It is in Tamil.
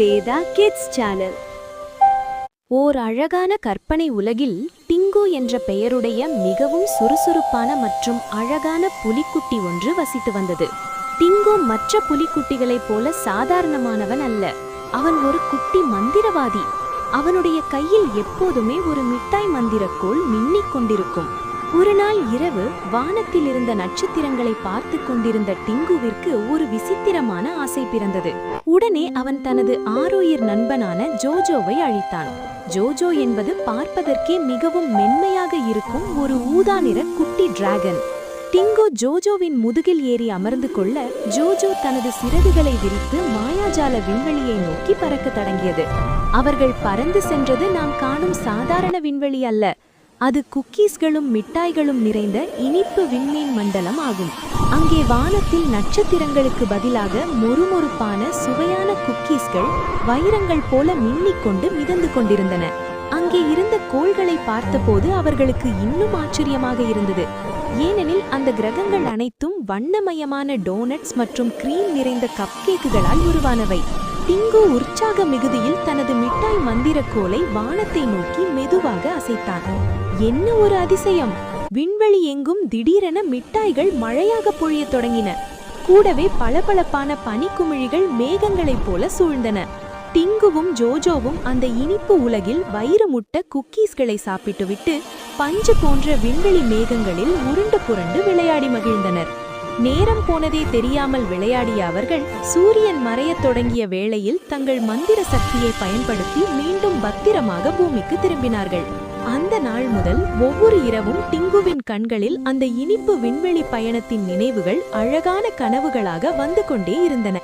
Veda kids channel. ஓர் அழகான கற்பனை உலகில் டிங்கு என்ற பெயருடைய மிகவும் சுறுசுறுப்பான மற்றும் அழகான புலிக்குட்டி ஒன்று வசித்து வந்தது. டிங்கு மற்ற புலிக்குட்டிகளைப் போல சாதாரணமானவன் அல்ல. அவன் ஒரு குட்டி மந்திரவாதி. அவனுடைய கையில் எப்போதுமே ஒரு மிட்டாய் மந்திரக்கோள் மின்னிக் கொண்டிருக்கும். ஒரு நாள் இரவு வானத்தில் இருந்த நட்சத்திரங்களை பார்த்து கொண்டிருந்த டிங்குவிற்கு ஒரு விசித்திரமான ஆசை பிறந்தது. உடனே அவன் தனது ஆரோயிர் நண்பனான ஜோஜோவை அழைத்தான். ஜோஜோ என்பது பார்ப்பதற்கே மிகவும் மென்மையாக இருக்கும் ஒரு ஊதா நிற குட்டி டிராகன். டிங்கு ஜோஜோவின் முதுகில் ஏறி அமர்ந்து கொள்ள ஜோஜோ தனது சிறகுகளை விரித்து மாயாஜால விண்வெளியை நோக்கி பறக்க தொடங்கியது. அவர்கள் பறந்து சென்றது நாம் காணும் சாதாரண விண்வெளி அல்ல. அது குக்கீஸ்களும் மிட்டாய்களும் நிறைந்த இனிப்பு விண்மீன் மண்டலம் ஆகும். அங்கே வானத்தில் நட்சத்திரங்களுக்கு பதிலாக மொறுமொறுப்பான சுவையான குக்கீஸ்கள் வைரங்கள் போல மின்னிக்கொண்டு மிதந்து கொண்டிருந்தன. அங்கே இருந்த கோள்களை பார்த்தபோது அவர்களுக்கு இன்னும் ஆச்சரியமாக இருந்தது. ஏனெனில் அந்த கிரகங்கள் அனைத்தும் வண்ணமயமான டோனட்ஸ் மற்றும் கிரீம் நிறைந்த கப்கேக்குகளால் உருவானவை. டிங்கு உற்சாக மிகுதியில் தனது மிட்டாய் மந்திரக்கோலை வானத்தை நோக்கி மெதுவாக அசைத்தான். என்ன ஒரு அதிசயம்! விண்வெளி எங்கும் திடீரென மிட்டாய்கள் மழையாக பொழியத் தொடங்கின. கூடவே பளபளப்பான பனிக்குமிழிகள் மேகங்களைப் போல சூழ்ந்தன. டிங்குவும் ஜோஜோவும் அந்த இனிப்பு உலகில் வயிறு முட்ட குக்கீஸ்களை சாப்பிட்டுவிட்டு பஞ்சு போன்ற விண்வெளி மேகங்களில் உருண்டு புரண்டு விளையாடி மகிழ்ந்தனர். நேரம் போனதே தெரியாமல் விளையாடிய அவர்கள் சூரியன் மறையத் தொடங்கிய வேளையில் தங்கள் மந்திர சக்தியை பயன்படுத்தி மீண்டும் பத்திரமாக பூமிக்கு திரும்பினார்கள். அந்த நாள் முதல் ஒவ்வொரு இரவும் டிங்குவின் கண்களில் அந்த இனிப்பு விண்வெளி பயணத்தின் நினைவுகள் அழகான கனவுகளாக வந்து கொண்டே இருந்தன.